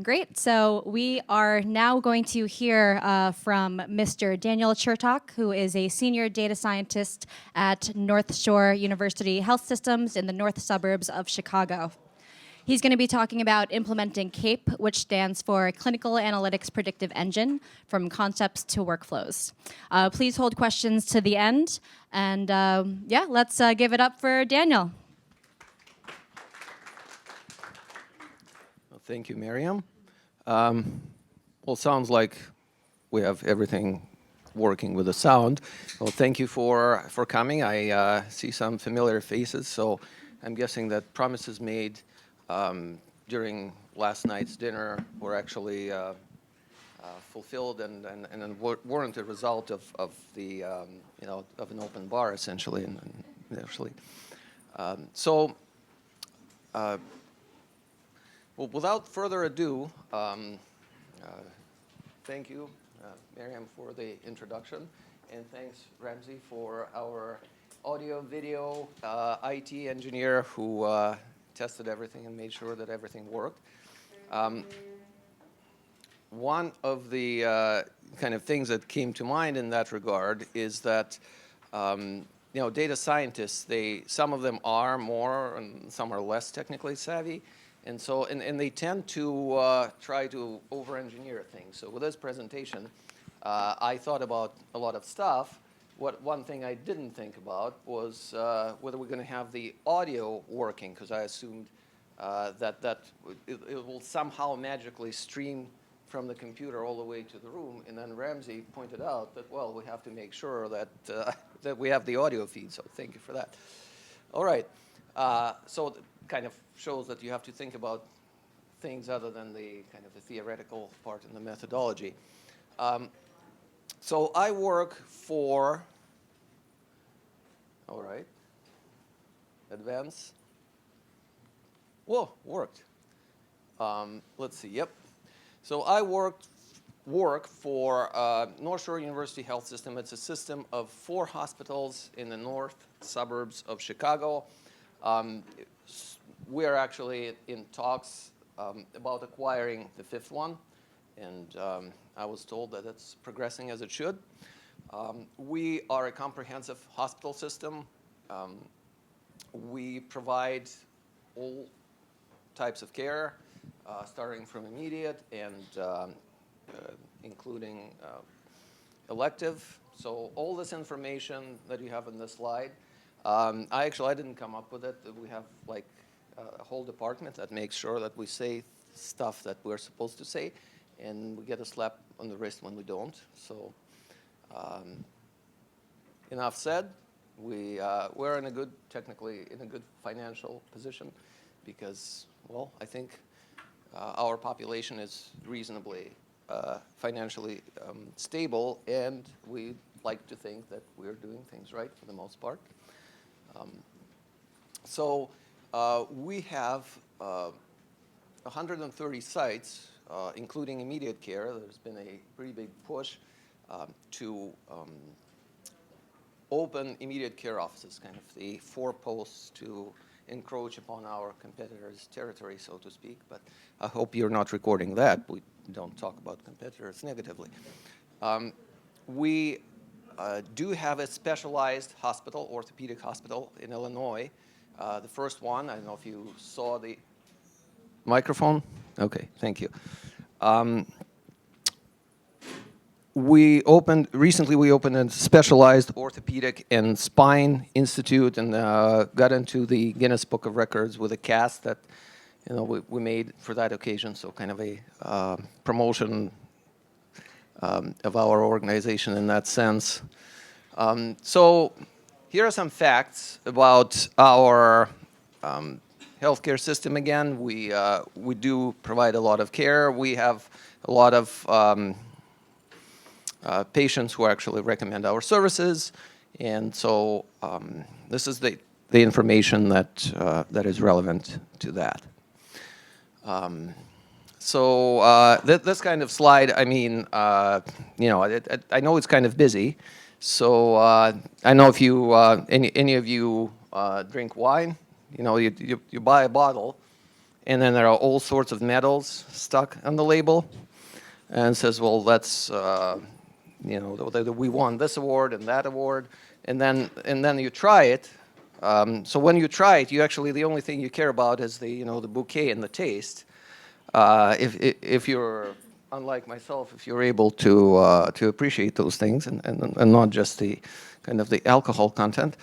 Great. So we are now going to hear from Mr. Daniel Chertok, who is a senior data scientist at Northshore University Health Systems in the north suburbs of Chicago. He's going to be talking about implementing CAPE, which stands for Clinical Analytics Predictive Engine, from concepts to workflows. Please hold questions to the end. And yeah, let's give it up for Daniel. Well, thank you, Miriam. Well, sounds like we have everything working with the sound. Well, thank you for coming. I see some familiar faces, so I'm guessing that promises made during last night's dinner were actually fulfilled and weren't a result of the of an open bar essentially. Well, without further ado, thank you, Miriam, for the introduction, and thanks, Ramsey, for our audio, video, IT engineer who tested everything and made sure that everything worked. One of the kind of things that came to mind in that regard is that data scientists, some of them are more and some are less technically savvy. And so, and they tend to try to over-engineer things. So with this presentation, I thought about a lot of stuff. One thing I didn't think about was whether we're going to have the audio working, because I assumed that it will somehow magically stream from the computer all the way to the room. And then Ramsey pointed out that, well, we have to make sure that that we have the audio feed. So thank you for that. All right. So kind of shows that you have to think about things other than the kind of the theoretical part and the methodology. So I work for, all right, advance. Whoa, worked. Let's see, yep. So I work for Northshore University Health System. It's a system of 4 hospitals in the north suburbs of Chicago. We're actually in talks about acquiring the 5th one, and I was told that it's progressing as it should. We are a comprehensive hospital system. We provide all types of care, starting from immediate and including elective. So all this information that you have in this slide, I didn't come up with it. We have like a whole department that makes sure that we say stuff that we're supposed to say, and we get a slap on the wrist when we don't. So enough said. We're in a good, technically in a good financial position because, well, I think our population is reasonably financially stable, and we like to think that we're doing things right for the most part. So we have 130 sites, including immediate care. There's been a pretty big push to open immediate care offices, kind of the foreposts to encroach upon our competitors' territory, so to speak. But I hope you're not recording that. We don't talk about competitors negatively. We do have a specialized hospital, orthopedic hospital in Illinois. The first one, I don't know if you saw the microphone. Okay, thank you. Recently we opened a specialized orthopedic and spine institute and got into the Guinness Book of Records with a cast that we made for that occasion, so kind of a promotion of our organization in that sense. So here are some facts about our healthcare system. Again, we do provide a lot of care. We have a lot of patients who actually recommend our services, and so this is the information that is relevant to that. So this kind of slide, I mean, I know it's kind of busy. So I know if you any of you drink wine, you buy a bottle, and then there are all sorts of medals stuck on the label, and says, well, that's we won this award and that award, and then you try it. So when you try it, you actually the only thing you care about is the bouquet and the taste. If you're unlike myself, if you're able to appreciate those things and not just the kind of the alcohol content.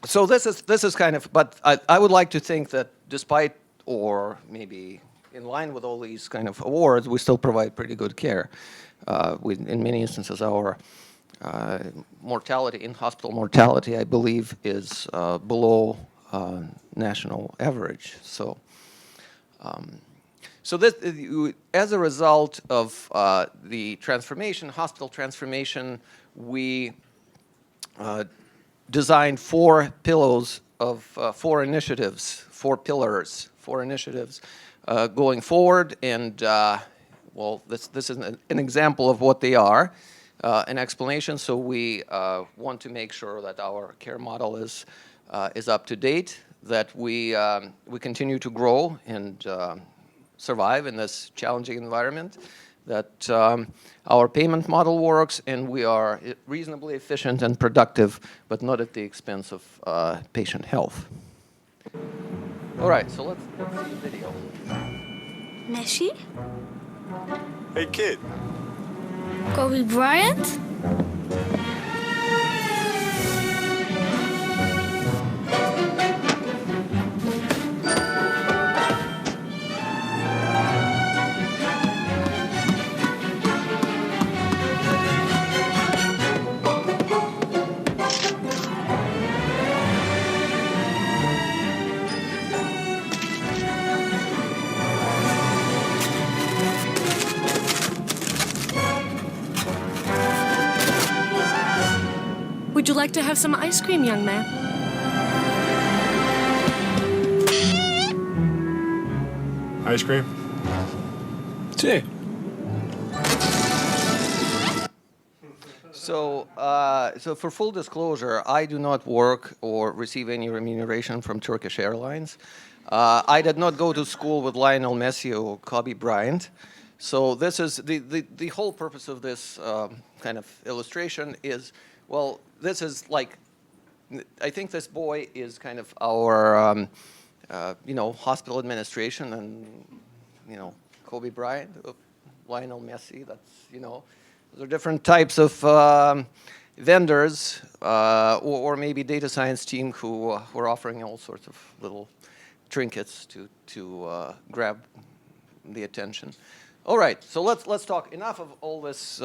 So this is kind of, but I would like to think that despite, or maybe in line with all these kind of awards, we still provide pretty good care. In many instances, our mortality, in-hospital mortality, I believe, is below national average. So this, as a result of the transformation, hospital transformation, we designed 4 pillars of 4 initiatives, 4 pillars, 4 initiatives going forward. And well, this is an example of what they are, an explanation. So we want to make sure that our care model is up to date, that we continue to grow and survive in this challenging environment, that our payment model works, and we are reasonably efficient and productive, but not at the expense of patient health. All right, so let's see the video. Nessie? Hey, kid. Kobe Bryant? Would you like to have some ice cream, young man? Ice cream? Sí. So, so for full disclosure, I do not work or receive any remuneration from Turkish Airlines. I did not go to school with Lionel Messi or Kobe Bryant. So this is the whole purpose of this kind of illustration is, well, this is like, I think this boy is kind of our, hospital administration, and, Kobe Bryant, Lionel Messi, that's, there are different types of vendors or maybe data science team who are offering all sorts of little trinkets to grab the attention. All right, so let's talk. Enough of all this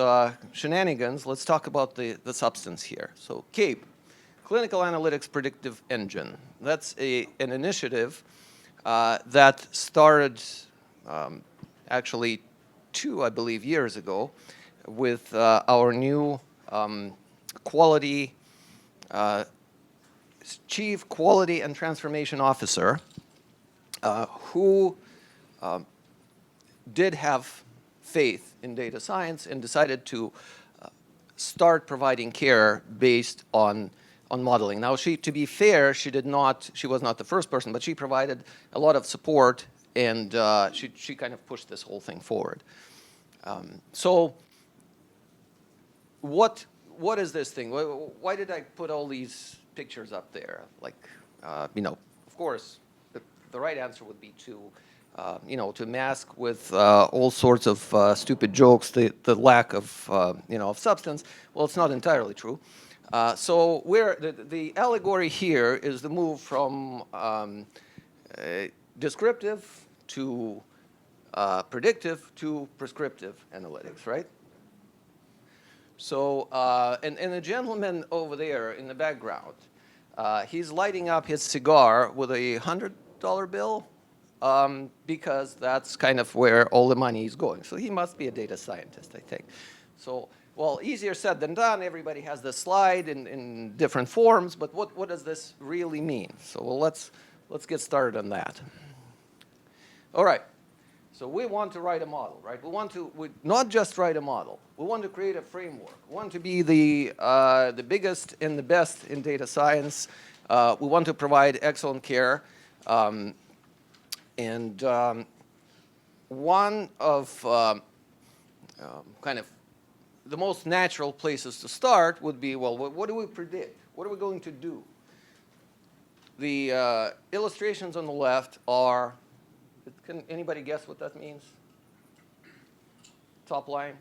shenanigans. Let's talk about the substance here. So CAPE, Clinical Analytics Predictive Engine. That's an initiative that started actually 2, I believe, years ago with our new Chief Quality and Transformation Officer who did have faith in data science and decided to start providing care based on modeling. Now, to be fair, she was not the first person, but she provided a lot of support, and she kind of pushed this whole thing forward. So what is this thing? Why did I put all these pictures up there? Like, of course, the right answer would be to mask with all sorts of stupid jokes the lack of of substance. Well, it's not entirely true. So the allegory here is the move from descriptive to predictive to prescriptive analytics, right? So and the gentleman over there in the background, he's lighting up his cigar with a $100 bill. Because that's kind of where all the money is going. So he must be a data scientist, I think. So, well, easier said than done. Everybody has this slide in different forms, but what does this really mean? So, well, let's get started on that. All right. So we want to write a model, right? We not just write a model. We want to create a framework. We want to be the biggest and the best in data science. We want to provide excellent care. And one of kind of the most natural places to start would be, well, what do we predict? What are we going to do? The illustrations on the left are, can anybody guess what that means? Top line,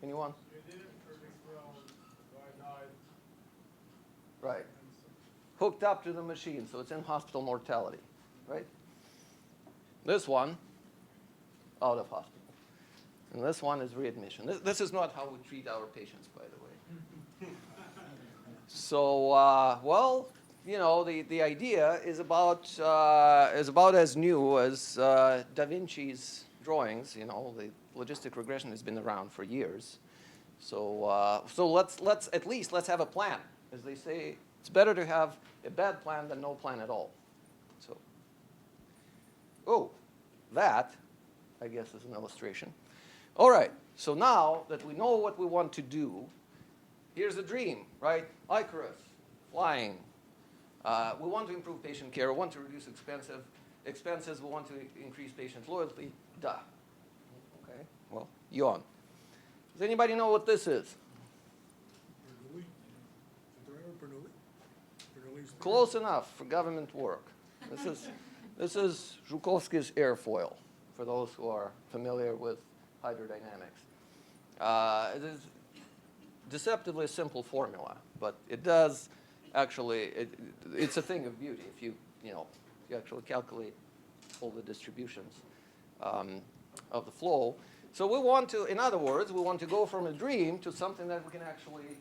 anyone? Right. Hooked up to the machine, so it's in hospital mortality, right? This one, out of hospital. And this one is readmission. This is not how we treat our patients, by the way. So, well, you know, the idea is about as new as Da Vinci's drawings. You know, the logistic regression has been around for years. So, so let's at least have a plan. As they say, it's better to have a bad plan than no plan at all. So, oh, that, I guess, is an illustration. All right, so now that we know what we want to do, here's a dream, right? Icarus, flying. We want to improve patient care. We want to reduce expenses. We want to increase patient loyalty. Duh. Okay, well, yawn. Does anybody know what this is? Close enough for government work. This is Zhukovsky's airfoil, for those who are familiar with hydrodynamics. It is deceptively simple formula, but it does actually, it's a thing of beauty if you actually calculate all the distributions of the flow. So we want to, in other words, we want to go from a dream to something that we can actually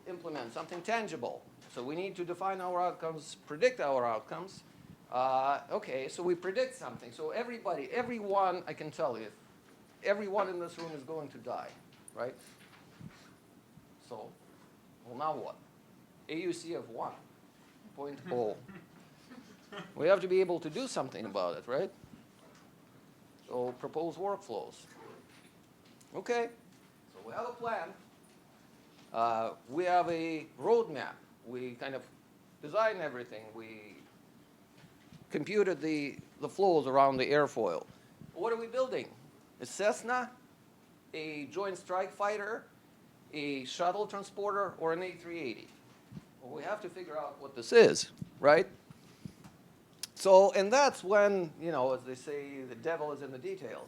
implement, something tangible. So we need to define our outcomes, predict our outcomes. Okay, so we predict something. So everyone, I can tell you, everyone in this room is going to die, right? So, well, now what? AUC of 1.0. We have to be able to do something about it, right? So propose workflows. Okay, so we have a plan. We have a roadmap. We kind of design everything. We computed the flows around the airfoil. What are we building? A Cessna, a Joint Strike Fighter, a shuttle transporter, or an A380? Well, we have to figure out what this is, right? So, and that's when, you know, as they say, the devil is in the details.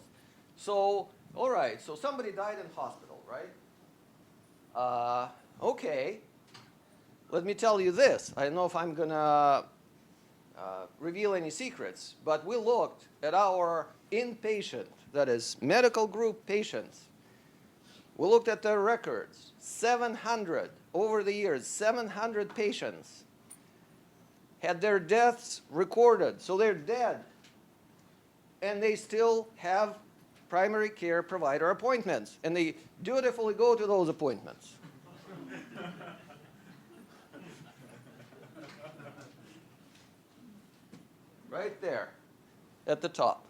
So, all right, so somebody died in hospital, right? Okay, let me tell you this. I don't know if I'm going to reveal any secrets, but we looked at our inpatient, that is medical group patients. We looked at their records, 700, over the years, 700 patients had their deaths recorded. So they're dead, and they still have primary care provider appointments, and they dutifully go to those appointments. Right there at the top.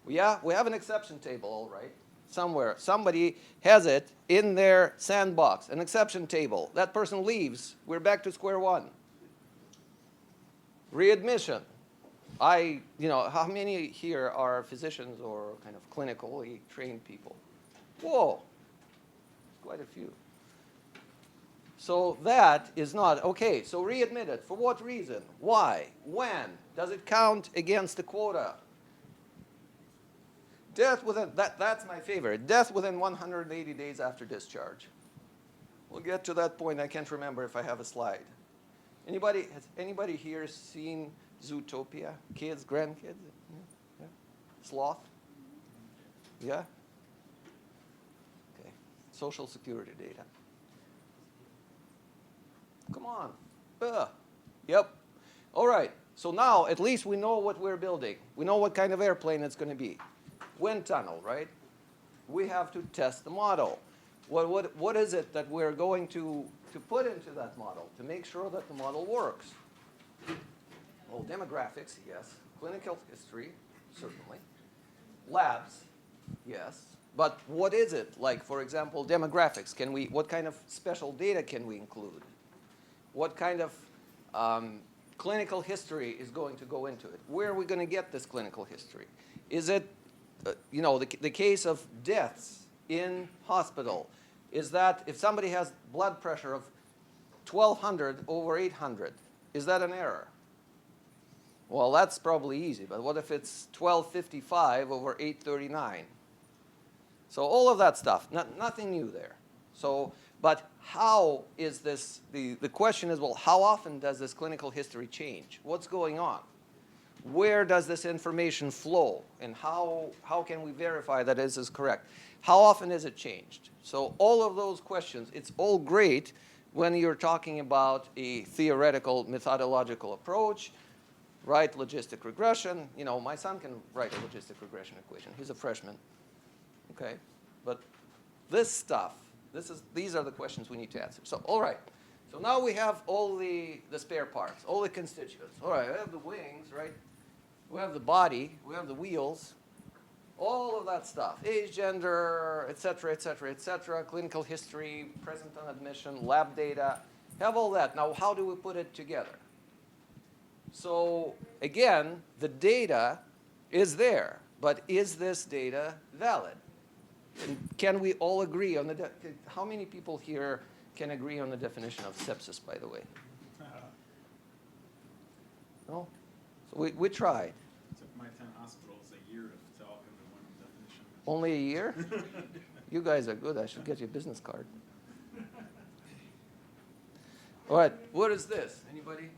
Yeah, we have an exception table, all right, somewhere. Somebody has it in their sandbox, an exception table. That person leaves. We're back to square one. Readmission. How many here are physicians or kind of clinically trained people? Whoa, quite a few. So that is not, okay, so readmitted. For what reason? Why? When? Does it count against the quota? Death within, that's my favorite. Death within 180 days after discharge. We'll get to that point. I can't remember if I have a slide. Has anybody here seen Zootopia? Kids, grandkids? Yeah? Sloth? Yeah? Okay. Social Security data. Come on. Yep. All right. So now at least we know what we're building. We know what kind of airplane it's going to be. Wind tunnel, right? We have to test the model. What is it that we're going to put into that model to make sure that the model works? Well, demographics, yes. Clinical history, certainly. Labs, yes. But what is it? Like, for example, demographics. What kind of special data can we include? What kind of clinical history is going to go into it. Where are we going to get this clinical history? Is it, the case of deaths in hospital? Is that if somebody has blood pressure of 1200 over 800, is that an error? Well, that's probably easy, but what if it's 1255 over 839? So all of that stuff, nothing new there. So, but how is this, the question is, well, how often does this clinical history change? What's going on? Where does this information flow? And how can we verify that this is correct? How often is it changed? So all of those questions, it's all great when you're talking about a theoretical methodological approach, right? Logistic regression. My son can write a logistic regression equation. He's a freshman. Okay, but this stuff, these are the questions we need to answer. So, all right. So now we have all the spare parts, all the constituents. All right, we have the wings, right? We have the body, we have the wheels, all of that stuff. Age, gender, et cetera, clinical history, present on admission, lab data, have all that. Now, how do we put it together? So, again, the data is there, but is this data valid? And can we all agree on how many people here can agree on the definition of sepsis, by the way? No? So we tried. It took my 10 hospitals a year to all come to one definition. Only a year? You guys are good. I should get you a business card. All right, what is this? Anybody?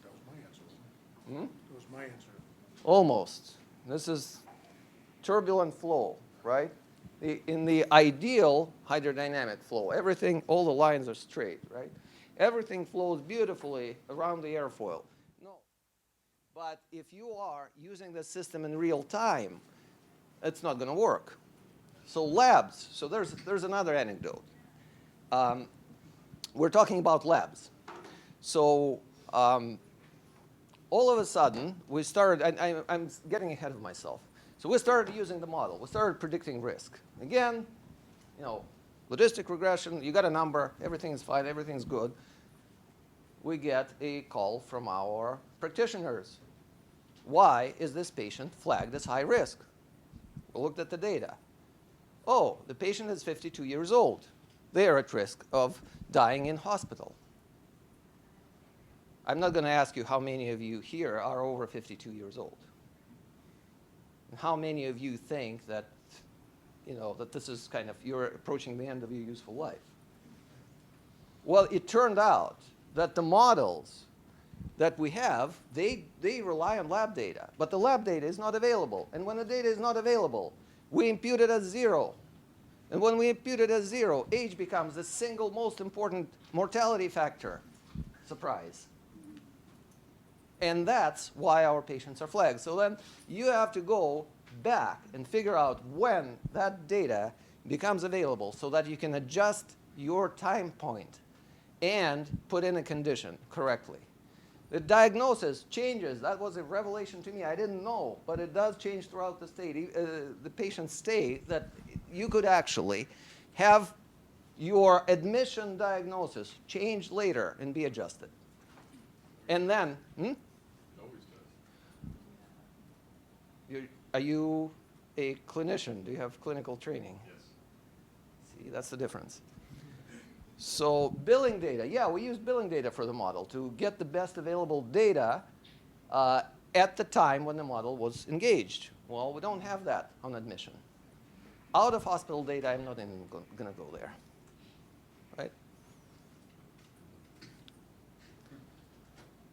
That was my answer. Hmm? That was my answer. Almost. This is turbulent flow, right? In the ideal hydrodynamic flow, everything, all the lines are straight, right? Everything flows beautifully around the airfoil. No. But if you are using the system in real time, it's not going to work. So labs, so there's another anecdote. We're talking about labs. So all of a sudden, we started, I'm getting ahead of myself. So we started using the model. We started predicting risk. Again, logistic regression, you got a number, everything is fine, everything's good. We get a call from our practitioners. Why is this patient flagged as high risk? We looked at the data. Oh, the patient is 52 years old. They are at risk of dying in hospital. I'm not going to ask you how many of you here are over 52 years old. And how many of you think that, that this is kind of, you're approaching the end of your useful life? Well, it turned out that the models that we have, they rely on lab data. But the lab data is not available. And when the data is not available, we impute it as 0. And when we impute it as 0, age becomes the single most important mortality factor. Surprise. And that's why our patients are flagged. So then you have to go back and figure out when that data becomes available so that you can adjust your time point and put in a condition correctly. The diagnosis changes. That was a revelation to me. I didn't know, but it does change throughout the patient's stay, that you could actually have your admission diagnosis change later and be adjusted. And then, are you a clinician? Do you have clinical training? Yes. See, that's the difference. So billing data, yeah, we use billing data for the model to get the best available data at the time when the model was engaged. Well, we don't have that on admission. Out of hospital data, I'm not even going to go there, right?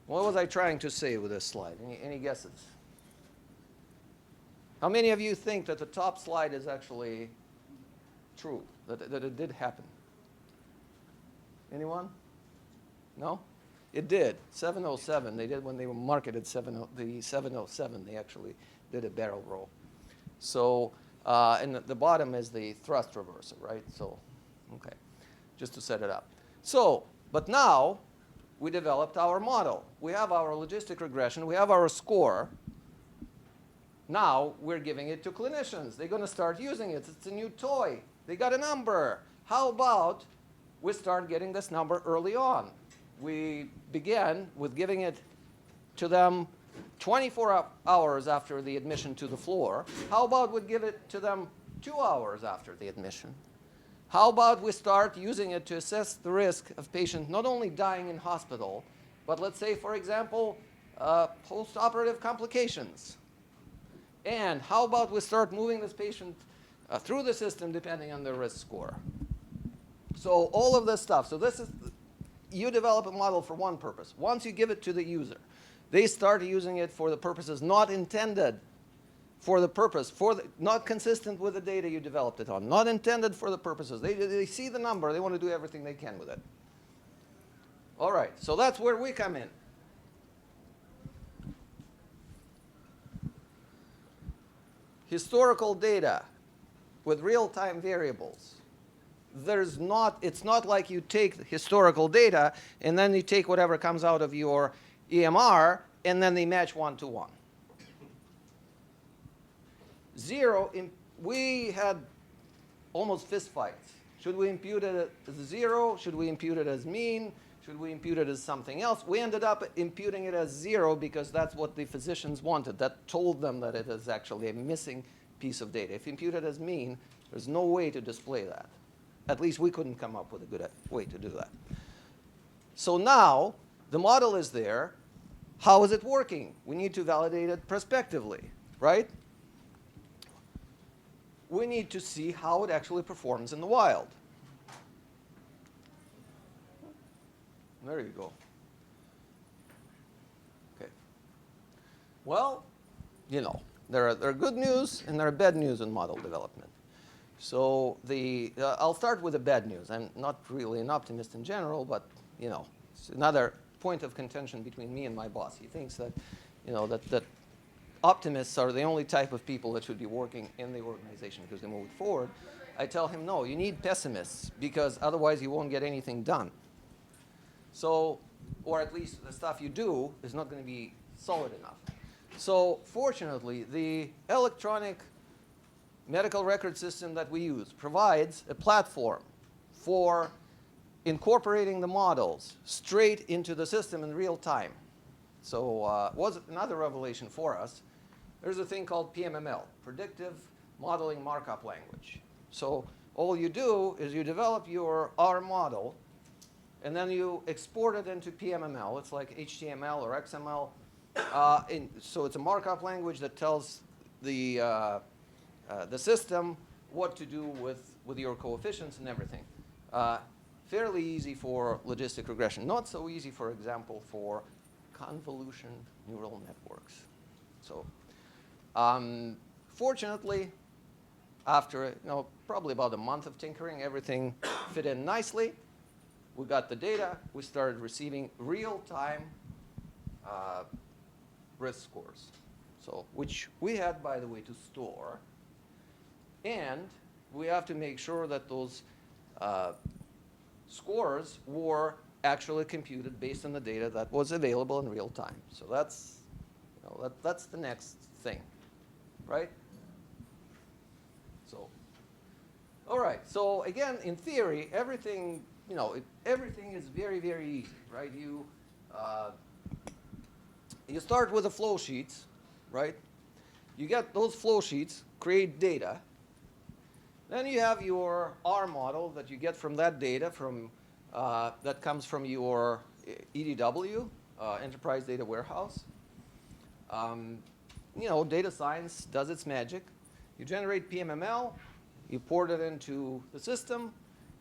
What was I trying to say with this slide? Any guesses? How many of you think that the top slide is actually true, that it did happen? Anyone? No? It did. 707, they did when they marketed the 707, they actually did a barrel roll. So, and the bottom is the thrust reversal, right? So, okay, just to set it up. So, but now we developed our model. We have our logistic regression, we have our score. Now we're giving it to clinicians. They're going to start using it. It's a new toy. They got a number. How about we start getting this number early on? we began with giving it to them 24 hours after the admission to the floor. How about we give it to them 2 hours after the admission? How about we start using it to assess the risk of patient not only dying in hospital, but let's say, for example, post-operative complications? And how about we start moving this patient through the system depending on their risk score? So all of this stuff. So this is, you develop a model for one purpose. Once you give it to the user, they start using it for the purposes not intended for the purpose, not consistent with the data you developed it on, not intended for the purposes. They see the number, they want to do everything they can with it. All right, so that's where we come in. Historical data with real-time variables. It's not like you take the historical data and then you take whatever comes out of your EMR and then they match 1-to-1. We had almost fist fights. Should we impute it as 0? Should we impute it as mean? Should we impute it as something else? We ended up imputing it as 0 because that's what the physicians wanted. That told them that it is actually a missing piece of data. If you impute it as mean, there's no way to display that. At least we couldn't come up with a good way to do that. So now the model is there. How is it working? We need to validate it prospectively, right? We need to see how it actually performs in the wild. There you go. Okay. Well, you know, there are good news and there are bad news in model development. So I'll start with the bad news. I'm not really an optimist in general, but you know, it's another point of contention between me and my boss. He thinks that, you know, that optimists are the only type of people that should be working in the organization because they move forward. I tell him, no, you need pessimists because otherwise you won't get anything done. So, or at least the stuff you do is not going to be solid enough. So fortunately, the electronic medical record system that we use provides a platform for incorporating the models straight into the system in real time. So was another revelation for us. There's a thing called PMML, Predictive Modeling Markup Language. So all you do is you develop your R model, and then you export it into PMML. It's like HTML or XML. So it's a markup language that tells the system what to do with your coefficients and everything. Fairly easy for logistic regression. Not so easy, for example, for convolution neural networks. So fortunately, after probably about a month of tinkering, everything fit in nicely. We got the data. We started receiving real-time risk scores, so which we had, by the way, to store. And we have to make sure that those scores were actually computed based on the data that was available in real time. So that's, that's the next thing, right? So, all right. So again, in theory, everything, everything is very, very easy, right? You start with the flow sheets, right? You get those flow sheets, create data. Then you have your R model that you get from that data that comes from your EDW, Enterprise Data Warehouse. Data science does its magic. You generate PMML, you port it into the system,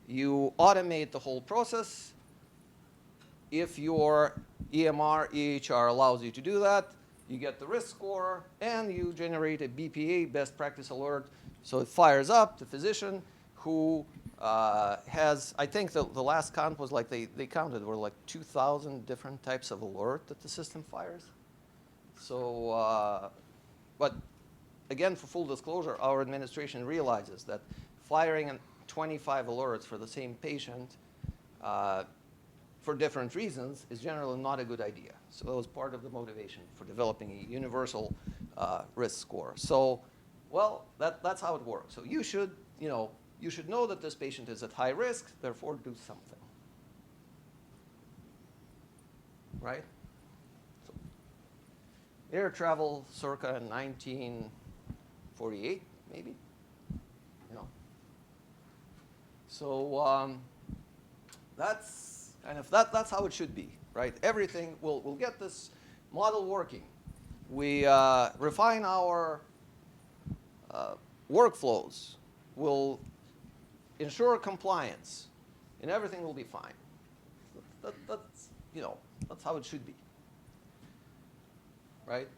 you automate the whole process. If your EMR, EHR allows you to do that, you get the risk score, and you generate a BPA, best practice alert. So it fires up the physician who has, I think the last count was like they counted, were like 2,000 different types of alert that the system fires. So, but again, for full disclosure, our administration realizes that firing 25 alerts for the same patient for different reasons is generally not a good idea. So that was part of the motivation for developing a universal risk score. So, well, that's how it works. So you should know that this patient is at high risk, therefore do something. right? So, air travel circa 1948, maybe. You know. So that's kind of that's how it should be, right? Everything we'll get this model working. We refine our workflows. We'll ensure compliance, and everything will be fine. That's you know, that's how it should be, right?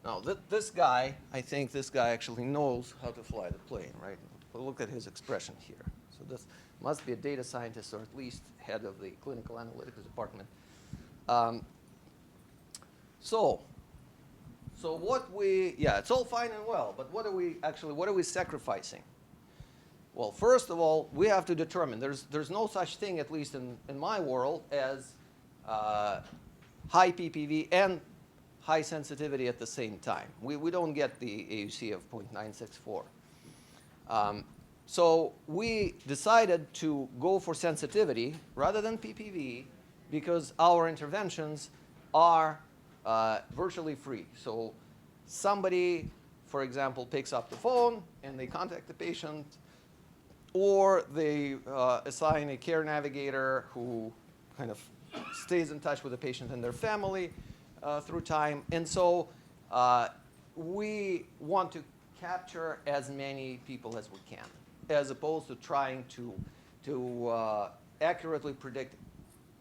Now this guy, I think this guy actually knows how to fly the plane, right? Look at his expression here. So this must be a data scientist, or at least head of the clinical analytics department. So what it's all fine and well, but what are we sacrificing? Well, first of all, we have to determine, there's no such thing, at least in my world, as high PPV and high sensitivity at the same time. We don't get the AUC of 0.964. So we decided to go for sensitivity rather than PPV because our interventions are virtually free. So somebody, for example, picks up the phone and they contact the patient, or they assign a care navigator who kind of stays in touch with the patient and their family through time. And so we want to capture as many people as we can, as opposed to trying to accurately predict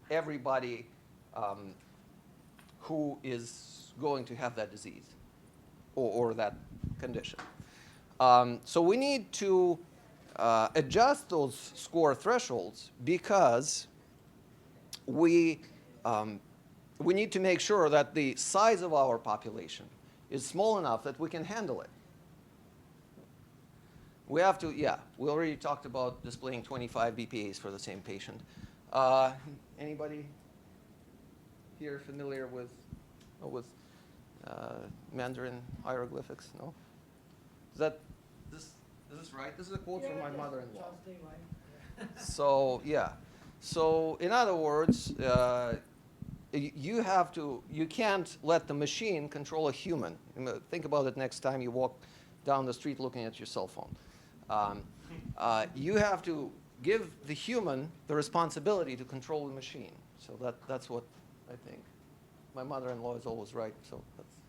everybody who is going to have that disease or that condition. So we need to adjust those score thresholds because we need to make sure that the size of our population is small enough that we can handle it. We have to, we already talked about displaying 25 BPAs for the same patient. Anybody here familiar with Mandarin hieroglyphics? No? Is this right? This is a quote from my mother-in-law. So so in other words, you can't let the machine control a human. Think about it next time you walk down the street looking at your cell phone. You have to give the human the responsibility to control the machine. So that's what I think. My mother-in-law is always right. So that's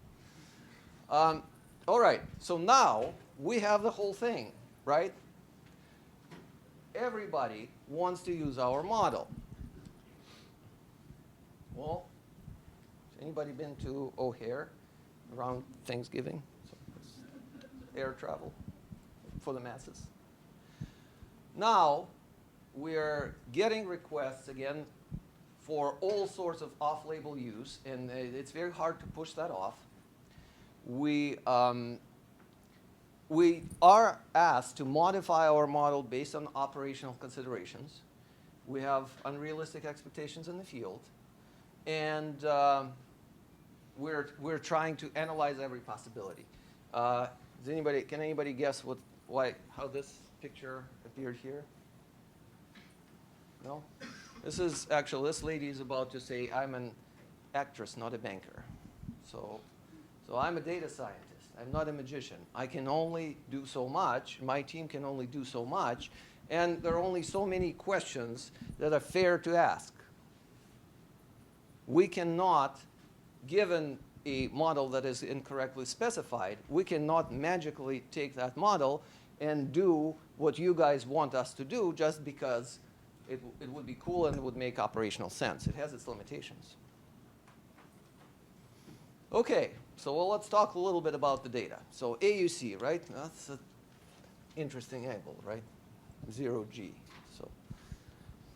all right. So now we have the whole thing, right? Everybody wants to use our model. Well, has anybody been to O'Hare around Thanksgiving? So air travel for the masses. Now, we're getting requests again for all sorts of off-label use, and it's very hard to push that off. We are asked to modify our model based on operational considerations. We have unrealistic expectations in the field, and we're trying to analyze every possibility. Can anybody guess how this picture appeared here? No? This lady is about to say, I'm an actress, not a banker. So I'm a data scientist. I'm not a magician. I can only do so much. My team can only do so much. And there are only so many questions that are fair to ask. We cannot, given a model that is incorrectly specified, we cannot magically take that model and do what you guys want us to do just because it would be cool and it would make operational sense. It has its limitations. Okay, so let's talk a little bit about the data. So AUC, right? That's an interesting angle, right? 0G.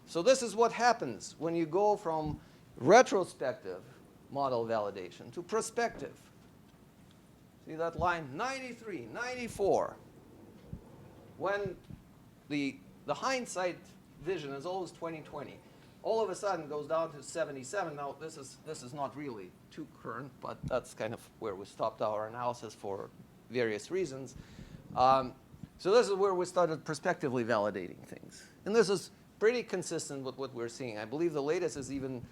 So this is what happens when you go from retrospective model validation to prospective. See that line? 93, 94. When the hindsight vision is always 20/20. All of a sudden goes down to 77. Now this is not really too current, but that's kind of where we stopped our analysis for various reasons. So this is where we started prospectively validating things. And this is pretty consistent with what we're seeing. I believe the latest is even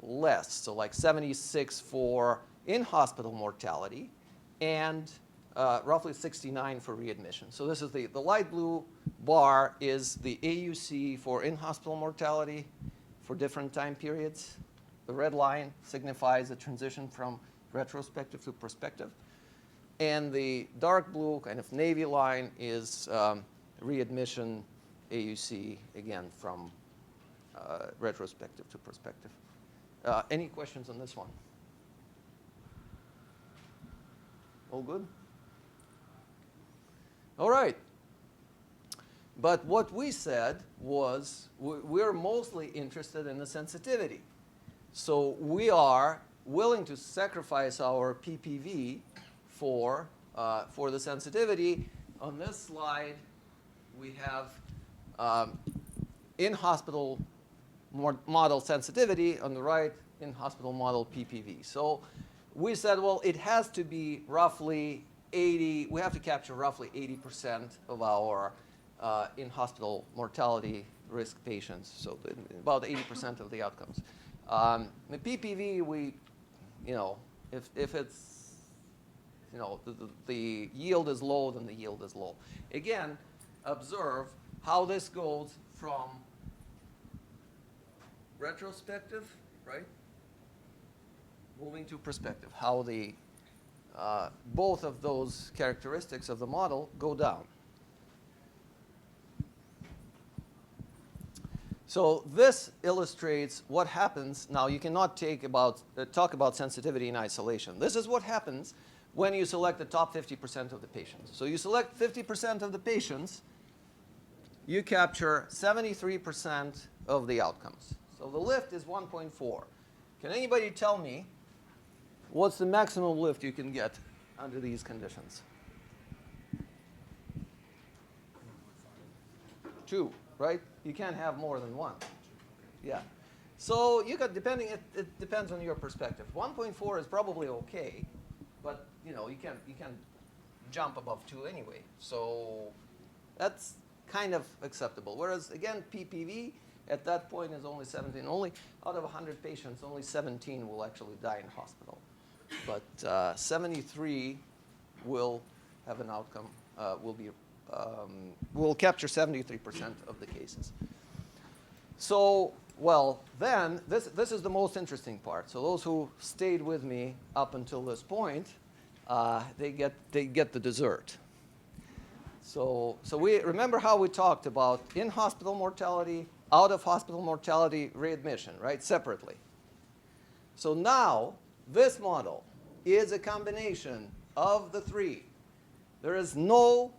less, so like 76 for in-hospital mortality and roughly 69 for readmission. So this is the light blue bar is the AUC for in-hospital mortality for different time periods. The red line signifies the transition from retrospective to prospective. And the dark blue kind of navy line is readmission AUC, again, from retrospective to prospective. Any questions on this one? All good? All right. But what we said was we're mostly interested in the sensitivity. So we are willing to sacrifice our PPV for the sensitivity. On this slide, we have in-hospital model sensitivity. On the right, in-hospital model PPV. So we said, well, it has to be roughly 80. We have to capture roughly 80% of our in-hospital mortality risk patients. So about 80% of the outcomes. The PPV, we, if it's, the yield is low, then the yield is low. Again, observe how this goes from retrospective, right, moving to prospective, how the both of those characteristics of the model go down. So this illustrates what happens. Now, you cannot talk about sensitivity in isolation. This is what happens when you select the top 50% of the patients. So you select 50% of the patients, you capture 73% of the outcomes. So the lift is 1.4. Can anybody tell me what's the maximum lift you can get under these conditions? 2, right? You can't have more than 1. Yeah. So you got, it depends on your perspective. 1.4 is probably okay, but you can't jump above 2 anyway. So that's kind of acceptable. Whereas again, PPV at that point is only 17. Only out of 100 patients, only 17 will actually die in hospital. But 73 will have an outcome, will capture 73% of the cases. So, well, then, this is the most interesting part. So those who stayed with me up until this point, they get the dessert. So we remember how we talked about in-hospital mortality, out-of-hospital mortality, readmission, right, separately. So now, this model is a combination of the 3. There is no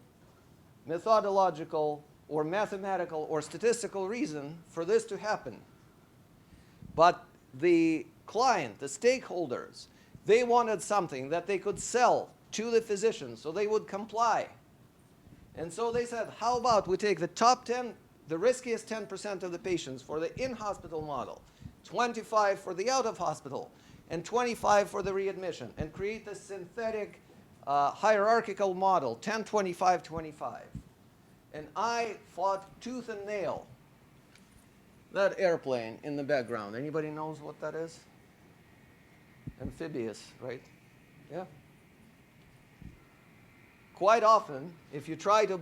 methodological or mathematical or statistical reason for this to happen. But the client, the stakeholders, they wanted something that they could sell to the physicians so they would comply. And so they said, how about we take the top 10, the riskiest 10% of the patients for the in-hospital model, 25 for the out-of-hospital, and 25 for the readmission, and create a synthetic hierarchical model, 10, 25, 25. And I fought tooth and nail that airplane in the background. Anybody knows what that is? Amphibious, right? Yeah. Quite often, if you try to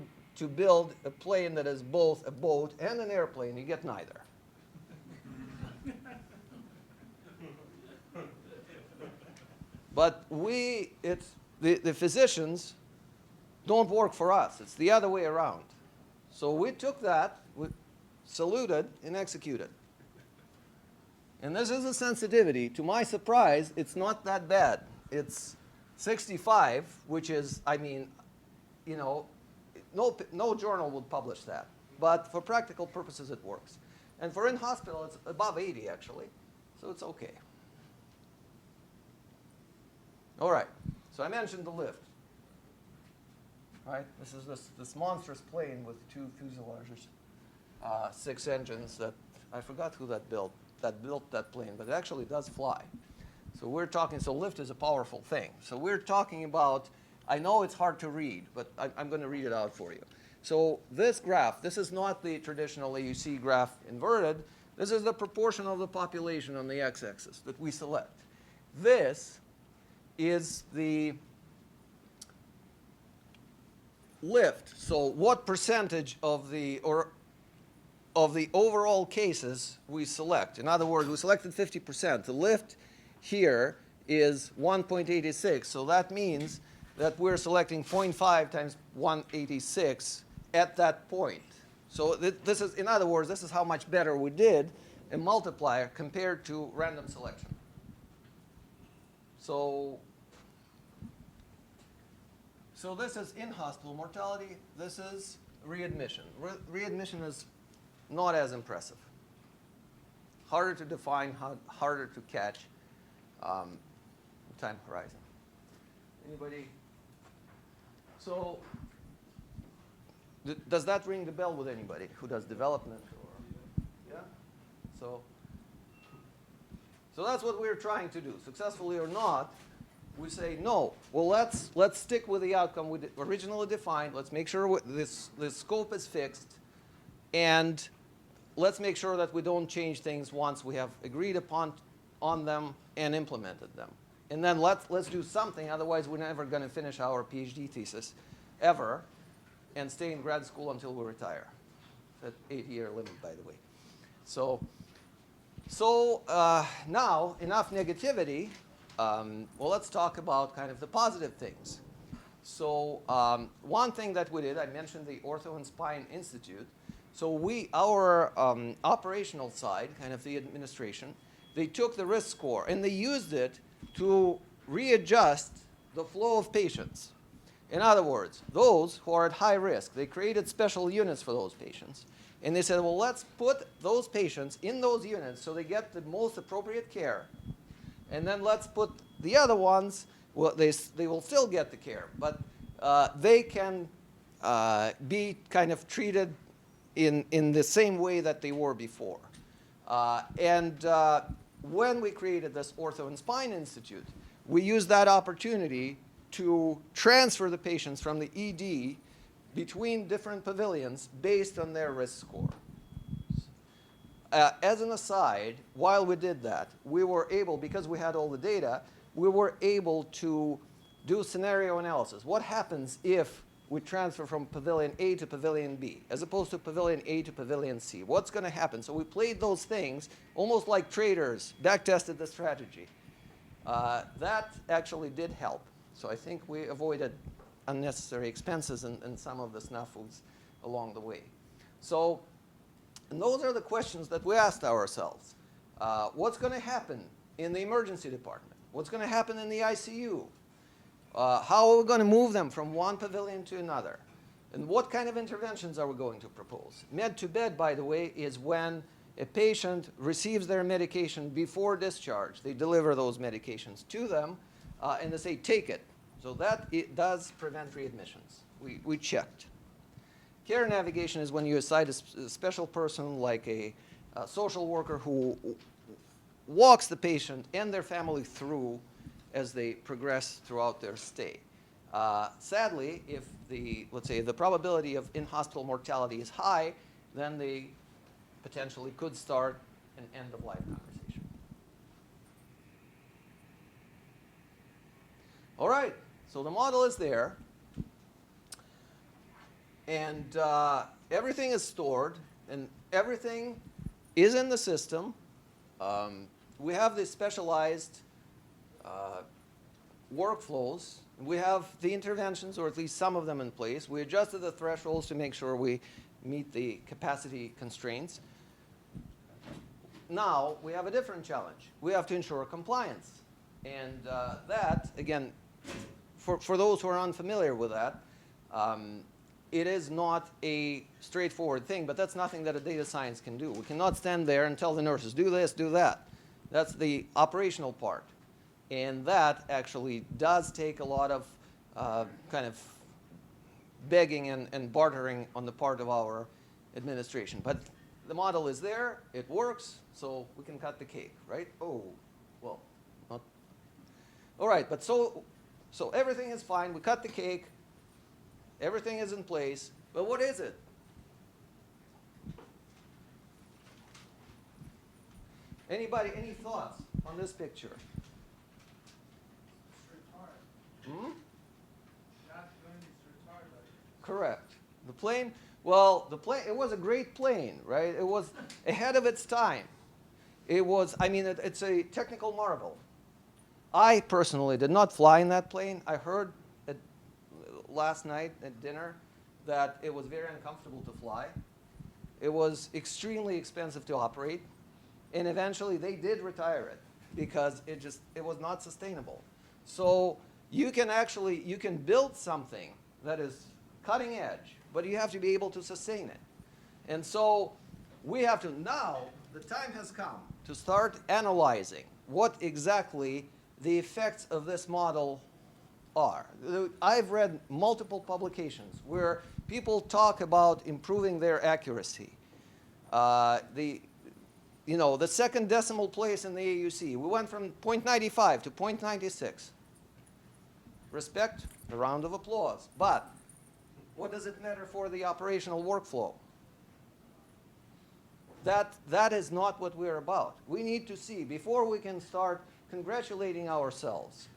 build a plane that is both a boat and an airplane, you get neither. But the physicians don't work for us. It's the other way around. So we took that, we saluted, and executed. And this is a sensitivity. To my surprise, it's not that bad. It's 65, which is, I mean, no journal would publish that. But for practical purposes, it works. And for in-hospital, it's above 80, actually. So it's okay. All right. So I mentioned the lift. Right? This is this monstrous plane with 2 fuselages, 6 engines that I forgot who built that plane, but it actually does fly. So we're talking, so lift is a powerful thing. So we're talking about, I know it's hard to read, but I'm going to read it out for you. So this graph, this is not the traditional AUC graph inverted. This is the proportion of the population on the x-axis that we select. This is the lift. So what percentage of the overall cases we select? In other words, we selected 50%. The lift here is 1.86. So that means that we're selecting 0.5 times 186 at that point. So this is, in other words, this is how much better we did a multiplier compared to random selection. So this is in-hospital mortality. This is readmission. Readmission is not as impressive. Harder to define, harder to catch. Time horizon. Anybody? So does that ring the bell with anybody who does development? Or, yeah? So that's what we're trying to do. Successfully or not, we say, no, well, let's stick with the outcome we originally defined. Let's make sure this scope is fixed. And let's make sure that we don't change things once we have agreed upon on them and implemented them. And then let's do something. Otherwise, we're never going to finish our PhD thesis ever and stay in grad school until we retire. That 8-year limit, by the way. So now, enough negativity. Well, let's talk about kind of the positive things. So one thing that we did, I mentioned the Ortho and Spine Institute. So our operational side, kind of the administration, they took the risk score and they used it to readjust the flow of patients. In other words, those who are at high risk, they created special units for those patients. And they said, well, let's put those patients in those units so they get the most appropriate care. And then let's put the other ones, well, they will still get the care, but they can be kind of treated in the same way that they were before. When we created this Ortho and Spine Institute, we used that opportunity to transfer the patients from the ED between different pavilions based on their risk score. As an aside, while we did that, we were able, because we had all the data, we were able to do scenario analysis. What happens if we transfer from pavilion A to pavilion B, as opposed to pavilion A to pavilion C? What's going to happen? So we played those things almost like traders, back-tested the strategy. That actually did help. So I think we avoided unnecessary expenses and some of the snafus along the way. So, and those are the questions that we asked ourselves. What's going to happen in the emergency department? What's going to happen in the ICU? How are we going to move them from one pavilion to another? And what kind of interventions are we going to propose? Med to bed, by the way, is when a patient receives their medication before discharge. They deliver those medications to them, and they say, take it. So that it does prevent readmissions. We checked. Care navigation is when you assign a special person like a social worker who walks the patient and their family through as they progress throughout their stay. Sadly, if let's say the probability of in-hospital mortality is high, then they potentially could start an end-of-life conversation. All right, so the model is there. And everything is stored, and everything is in the system. We have the specialized workflows. We have the interventions, or at least some of them, in place. We adjusted the thresholds to make sure we meet the capacity constraints. Now, we have a different challenge. We have to ensure compliance. And that, again, for those who are unfamiliar with that, it is not a straightforward thing, but that's nothing that a data science can do. We cannot stand there and tell the nurses, do this, do that. That's the operational part. And that actually does take a lot of kind of begging and bartering on the part of our administration. But the model is there, it works, so we can cut the cake, right? Oh, well, not. All right, but so everything is fine. We cut the cake. Everything is in place. But what is it? Anybody, any thoughts on this picture? Hmm? Correct. The plane, well, the plane, it was a great plane, right? It was ahead of its time. It was, I mean, it's a technical marvel. I personally did not fly in that plane. I heard last night at dinner that it was very uncomfortable to fly. It was extremely expensive to operate. And eventually they did retire it because it was not sustainable. So you can build something that is cutting edge, but you have to be able to sustain it. And so we have to now, the time has come to start analyzing what exactly the effects of this model are. I've read multiple publications where people talk about improving their accuracy. The second decimal place in the AUC, we went from 0.95 to 0.96. Respect, a round of applause. But what does it matter for the operational workflow? That is not what we're about. We need to see, before we can start congratulating ourselves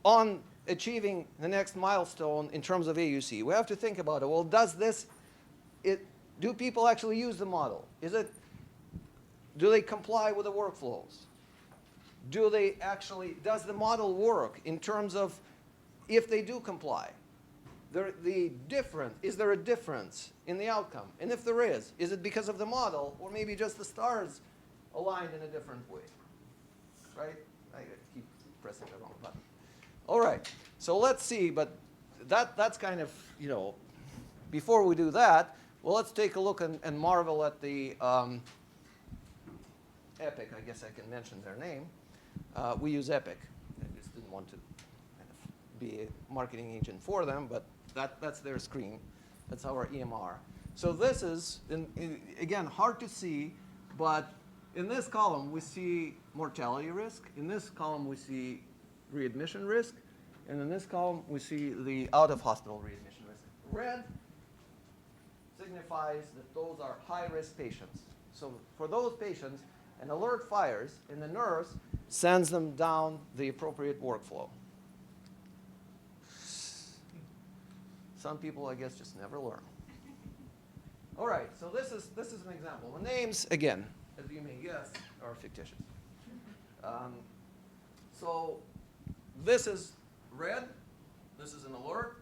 on achieving the next milestone in terms of AUC, we have to think about it. Well, do people actually use the model? Do they comply with the workflows? Does the model work in terms of if they do comply? Is there a difference in the outcome? And if there is it because of the model, or maybe just the stars aligned in a different way? Right? I keep pressing the wrong button. All right, so let's see, but that's kind of, before we do that, well, let's take a look and marvel at the Epic. I guess I can mention their name. We use Epic. I just didn't want to kind of be a marketing agent for them, but that's their screen. That's our EMR. So this is, again, hard to see, but in this column we see mortality risk. In this column we see readmission risk. And in this column we see the out-of-hospital readmission risk. Red signifies that those are high-risk patients. So for those patients, an alert fires and the nurse sends them down the appropriate workflow. Some people, I guess, just never learn. All right, so this is an example. The names, again, as you may guess, are fictitious. So this is red. This is an alert,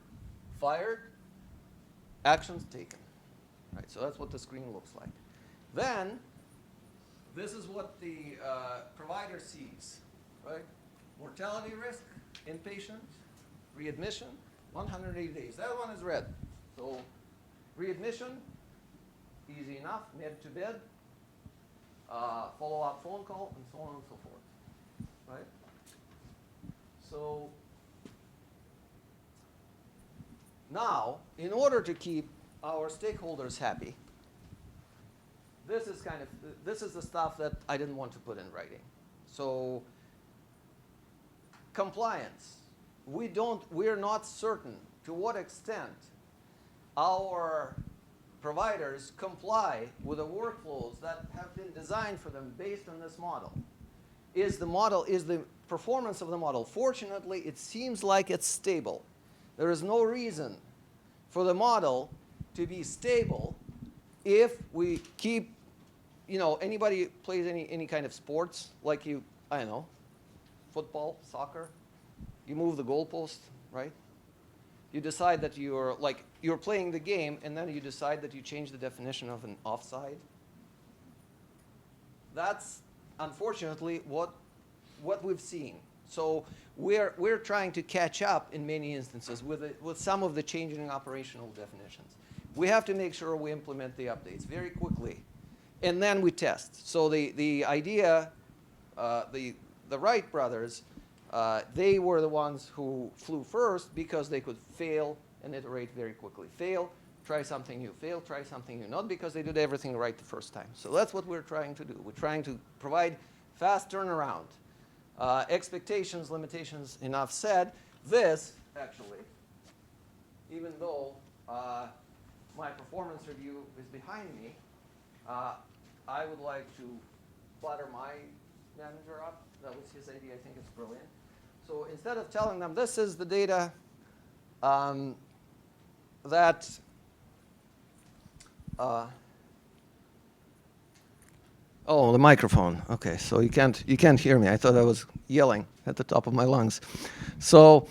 fired, actions taken. Right, so that's what the screen looks like. Then this is what the provider sees, right? Mortality risk, inpatient, readmission, 180 days. That one is red. So readmission, easy enough, med to bed, follow-up phone call, and so on and so forth, right? So now, in order to keep our stakeholders happy, this is the stuff that I didn't want to put in writing. So compliance. We're not certain to what extent our providers comply with the workflows that have been designed for them based on this model. Is the performance of the model? Fortunately, it seems like it's stable. There is no reason for the model to be stable if we keep, anybody plays any kind of sports, like I don't know, football, soccer, you move the goalpost, right? You decide that you're playing the game, and then you decide that you change the definition of an offside. That's unfortunately what we've seen. So we're trying to catch up in many instances with some of the changing operational definitions. We have to make sure we implement the updates very quickly, and then we test. So the idea, the Wright brothers, they were the ones who flew first because they could fail and iterate very quickly. Fail, try something new. Fail, try something new. Not because they did everything right the first time. So that's what we're trying to do. We're trying to provide fast turnaround. Expectations, limitations, enough said. This, actually, even though my performance review is behind me, I would like to flatter my manager up. That was his idea. I think it's brilliant. So instead of telling them this is the data that oh, the microphone. Okay, so you can't hear me. I thought I was yelling at the top of my lungs. So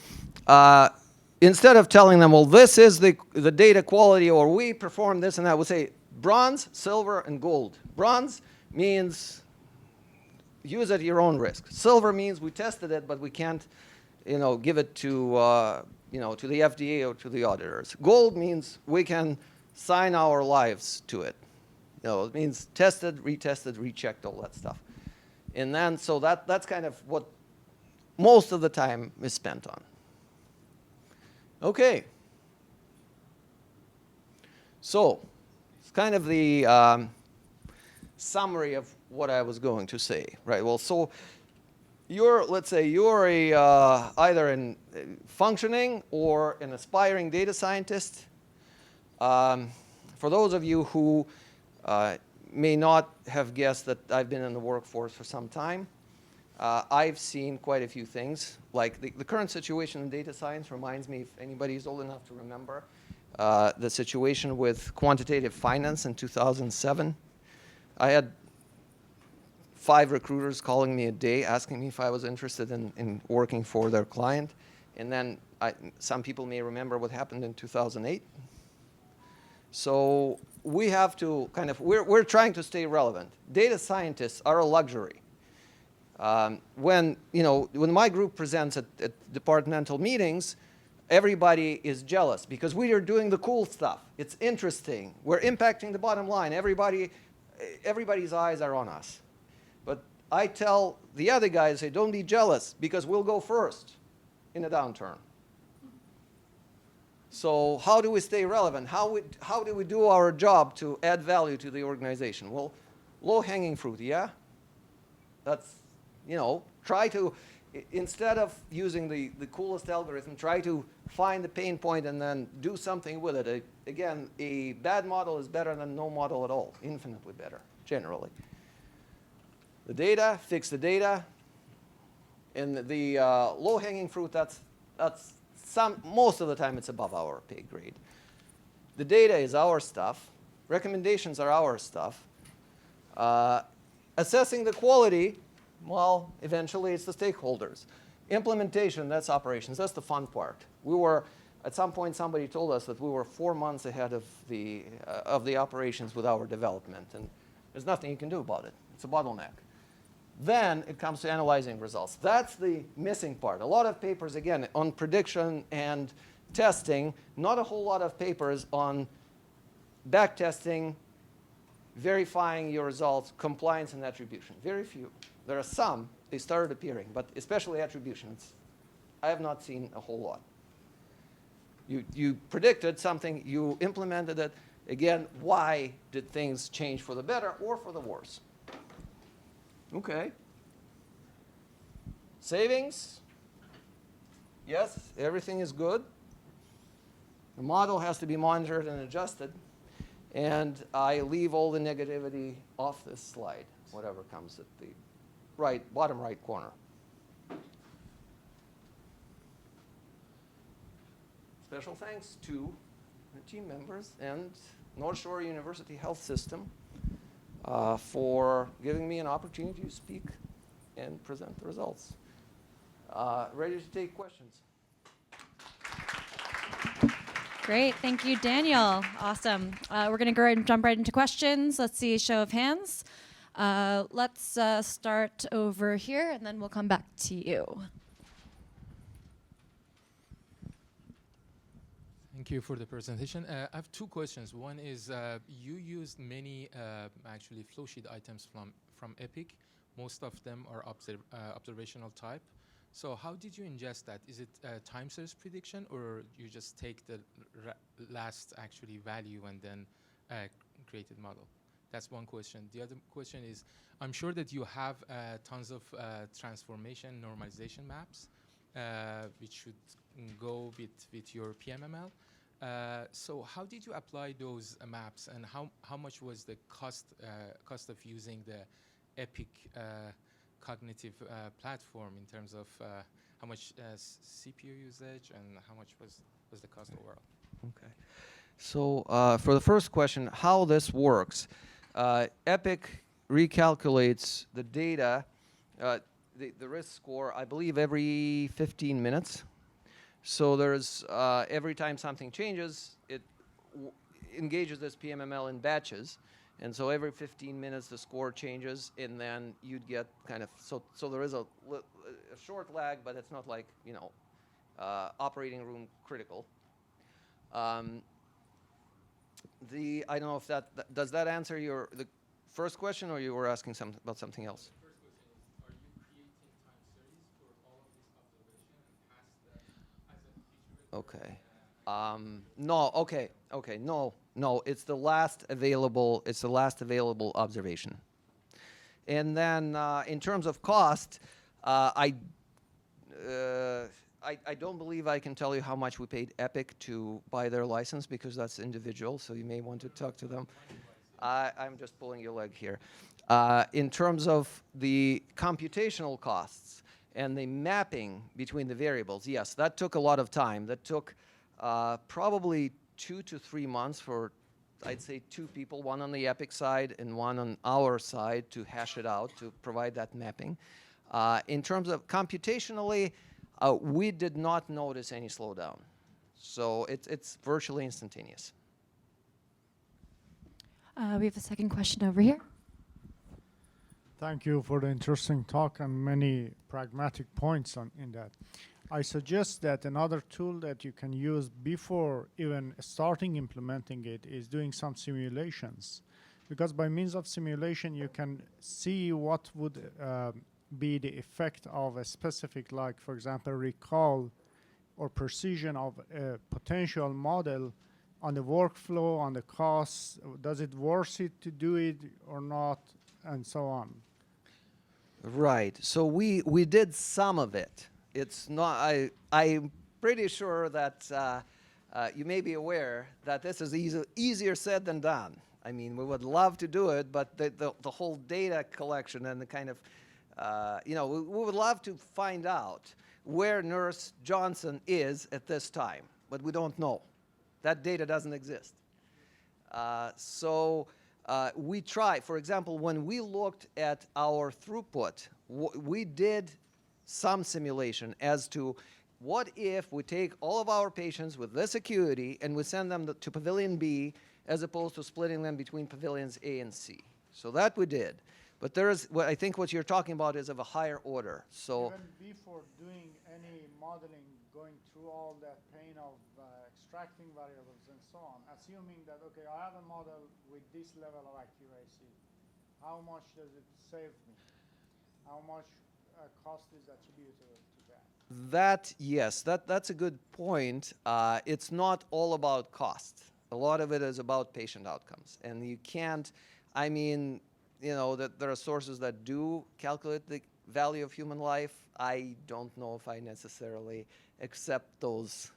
instead of telling them, well, this is the data quality, or we perform this and that, we'll say bronze, silver, and gold. Bronze means use at your own risk. Silver means we tested it, but we can't, give it to, to the FDA or to the auditors. Gold means we can sign our lives to it. It means tested, retested, rechecked, all that stuff. And then, so that's kind of what most of the time is spent on. Okay. So it's kind of the summary of what I was going to say, right? Well, so let's say you're either a functioning or an aspiring data scientist. For those of you who may not have guessed that I've been in the workforce for some time, I've seen quite a few things. Like the current situation in data science reminds me, if anybody's old enough to remember, the situation with quantitative finance in 2007. I had 5 recruiters calling me a day asking me if I was interested in working for their client. And then some people may remember what happened in 2008. So we have to kind of, we're trying to stay relevant. Data scientists are a luxury. When my group presents at departmental meetings, everybody is jealous because we are doing the cool stuff. It's interesting. We're impacting the bottom line. Everybody's eyes are on us. But I tell the other guys, hey, don't be jealous because we'll go first in a downturn. So how do we stay relevant? How do we do our job to add value to the organization? Well, low-hanging fruit, yeah? That's, try to, instead of using the coolest algorithm, try to find the pain point and then do something with it. Again, a bad model is better than no model at all, infinitely better, generally. The data, fix the data. And the low-hanging fruit, that's most of the time it's above our pay grade. The data is our stuff. Recommendations are our stuff. Assessing the quality, well, eventually it's the stakeholders. Implementation, that's operations. That's the fun part. At some point, somebody told us that we were 4 months ahead of the operations with our development, and there's nothing you can do about it. It's a bottleneck. Then it comes to analyzing results. That's the missing part. A lot of papers, again, on prediction and testing, not a whole lot of papers on back testing, verifying your results, compliance, and attribution. Very few. There are some. They started appearing, but especially attribution. I have not seen a whole lot. You predicted something, you implemented it. Again, why did things change for the better or for the worse? Okay. Savings. Yes, everything is good. The model has to be monitored and adjusted. And I leave all the negativity off this slide, whatever comes at the bottom right corner. Special thanks to the team members and Northshore University Health System for giving me an opportunity to speak and present the results. Ready to take questions? Great, thank you, Daniel. Awesome. We're going to go ahead and jump right into questions. Let's see a show of hands. Let's start over here, and then we'll come back to you. Thank you for the presentation. I have 2 questions. One is you used many actually flow sheet items from Epic. Most of them are observational type. So how did you ingest that? Is it time series prediction, or you just take the last actually value and then created model? That's one question. The other question is, I'm sure that you have tons of transformation normalization maps which should go with your PMML. So how did you apply those maps, and how much was the cost of using the Epic cognitive platform in terms of how much CPU usage and how much was the cost overall? Okay. So for the first question, how this works, Epic recalculates the data, the risk score, I believe, every 15 minutes. So there's every time something changes, it engages this PMML in batches. And so every 15 minutes the score changes, and then you'd get kind of, so there is a short lag, but it's not like, you know, operating room critical. I don't know if that does that answer the first question, or you were asking about something else? The first question is, are you creating time series for all of this observation and pass that as a feature? Okay. No. Okay. Okay. No. It's the last available. It's the last available observation. And then in terms of cost, I don't believe I can tell you how much we paid Epic to buy their license, because that's individual. So you may want to talk to them. I'm just pulling your leg here. In terms of the computational costs and the mapping between the variables, yes, that took a lot of time. That took probably 2 to 3 months for, I'd say, 2 people, one on the Epic side and one on our side, to hash it out, to provide that mapping. In terms of computationally, we did not notice any slowdown. So it's virtually instantaneous. We have a second question over here. Thank you for the interesting talk and many pragmatic points in that. I suggest that another tool that you can use before even starting implementing it is doing some simulations. Because by means of simulation, you can see what would be the effect of a specific, like, for example, recall or precision of a potential model on the workflow, on the costs. Does it worth it to do it or not, and so on. Right. So we did some of it. It's not. I'm pretty sure that you may be aware that this is easier said than done. I mean, we would love to do it, but the whole data collection and the kind of, you know, we would love to find out where Nurse Johnson is at this time, but we don't know. That data doesn't exist. So we try. For example, when we looked at our throughput, we did some simulation as to what if we take all of our patients with this acuity and we send them to Pavilion B, as opposed to splitting them between Pavilions A and C. So that we did. But there is, I think what you're talking about is of a higher order. So even before doing any modeling, going through all that pain of extracting variables and so on, assuming that, okay, I have a model with this level of accuracy, how much does it save me? How much cost is attributable to that? that, yes, that's a good point. It's not all about cost. A lot of it is about patient outcomes. And you can't, I mean, you know, that there are sources that do calculate the value of human life. I don't know if I necessarily accept those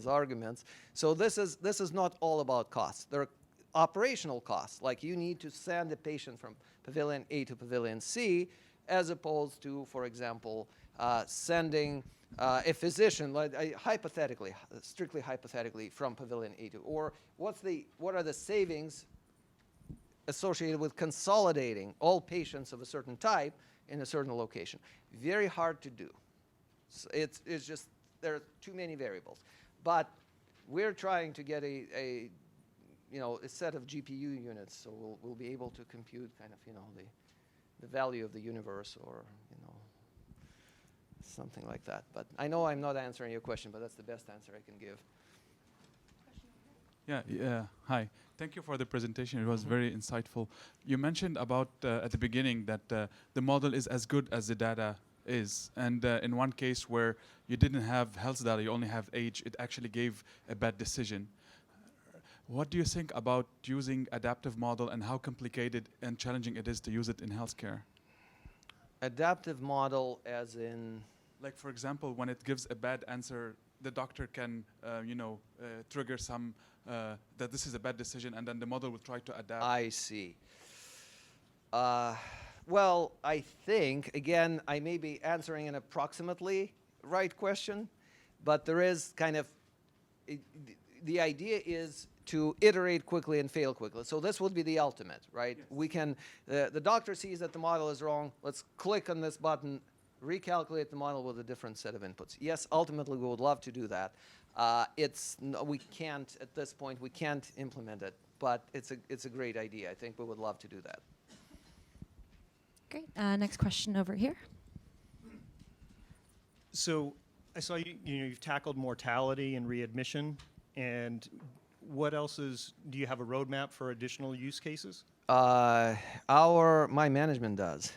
arguments. So this is not all about costs. There are operational costs, like you need to send a patient from Pavilion A to Pavilion C, as opposed to, for example, sending a physician, like hypothetically, strictly hypothetically, from Pavilion A to, or what are the savings associated with consolidating all patients of a certain type in a certain location. Very hard to do. So it's just, there are too many variables. But we're trying to get a set of GPU units, so we'll be able to compute kind of, you know, the value of the universe, or, you know, something like that. But I know I'm not answering your question, but that's the best answer I can give. Yeah. Hi. Thank you for the presentation. It was very insightful. You mentioned about at the beginning that the model is as good as the data is. And in one case where you didn't have health data, you only have age, it actually gave a bad decision. What do you think about using adaptive model, and how complicated and challenging it is to use it in healthcare? Adaptive model as in? Like, for example, when it gives a bad answer, the doctor can, trigger some, that this is a bad decision, and then the model will try to adapt. I see. Well, I think, again, I may be answering an approximately right question, but there is kind of, the idea is to iterate quickly and fail quickly. So this would be the ultimate, right? Yes. We can, the doctor sees that the model is wrong. Let's click on this button, recalculate the model with a different set of inputs. Yes, ultimately we would love to do that. We can't, at this point, we can't implement it, but it's a great idea. I think we would love to do that. Great. Next question over here. So I saw you've tackled mortality and readmission, and what else do you have a roadmap for additional use cases? My management does.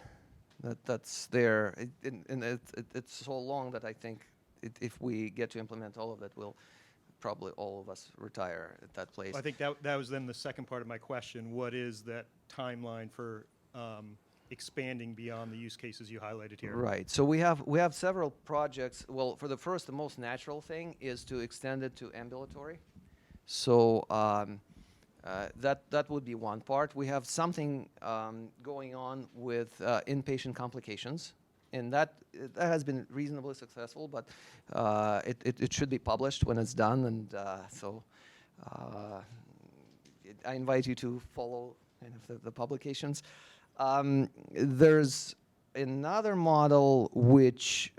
That's there, and it's so long that I think if we get to implement all of it, we'll probably all of us retire at that place. I think that was then the second part of my question. What is that timeline for expanding beyond the use cases you highlighted here? Right. So we have several projects. Well, for the first, the most natural thing is to extend it to ambulatory. So that would be one part. We have something going on with inpatient complications, and that has been reasonably successful, but it should be published when it's done, and I invite you to follow kind of the publications. There's another model which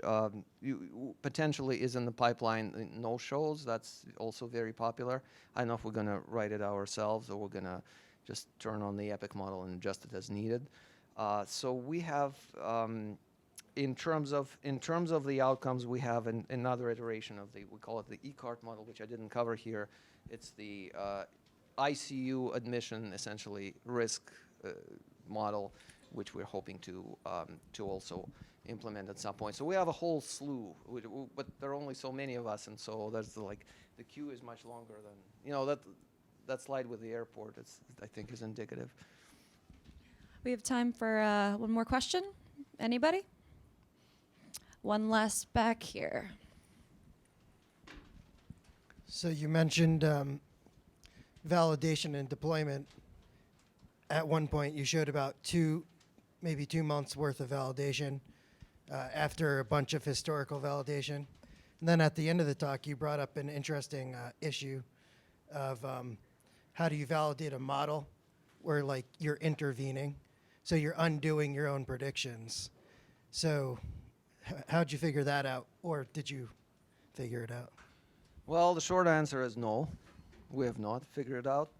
potentially is in the pipeline, no-shows. That's also very popular. I don't know if we're going to write it ourselves or we're going to just turn on the Epic model and adjust it as needed. So we have, in terms of the outcomes, we have another iteration of we call it the ECART model, which I didn't cover here. It's the ICU admission, essentially, risk model, which we're hoping to also implement at some point. So we have a whole slew, but there are only so many of us, and so there's the queue is much longer than that slide with the airport. I think is indicative. We have time for one more question. Anybody? One last back here. So you mentioned validation and deployment. At one point, you showed about maybe 2 months worth of validation after a bunch of historical validation. And then at the end of the talk, you brought up an interesting issue of how do you validate a model where you're intervening, so you're undoing your own predictions. So how'd you figure that out, or did you figure it out? Well, the short answer is no. We have not figured it out.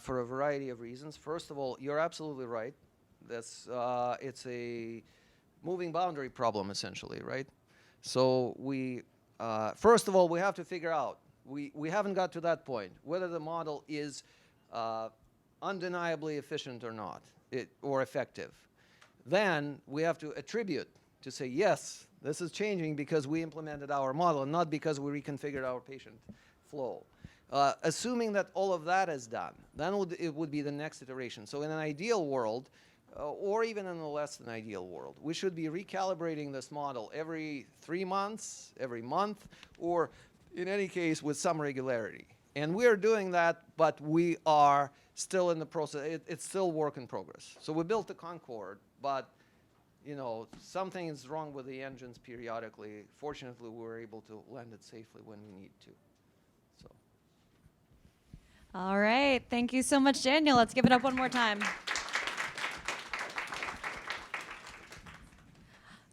For a variety of reasons. First of all, you're absolutely right. It's a moving boundary problem, essentially, right? So first of all, we have to figure out, we haven't got to that point, whether the model is undeniably efficient or not, or effective. Then we have to attribute, to say, yes, this is changing because we implemented our model and not because we reconfigured our patient flow. Assuming that all of that is done, then it would be the next iteration. So in an ideal world, or even in a less than ideal world, we should be recalibrating this model every 3 months, every month, or in any case with some regularity. And we are doing that, but we are still in the process. It's still work in progress. So we built the Concorde, but something is wrong with the engines periodically. Fortunately, we were able to land it safely when we need to. All right. Thank you so much, Daniel. Let's give it up one more time.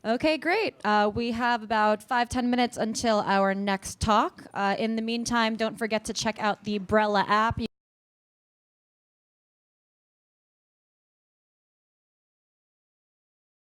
Okay, great. We have about 5-10 minutes until our next talk. In the meantime, don't forget to check out the Brella app.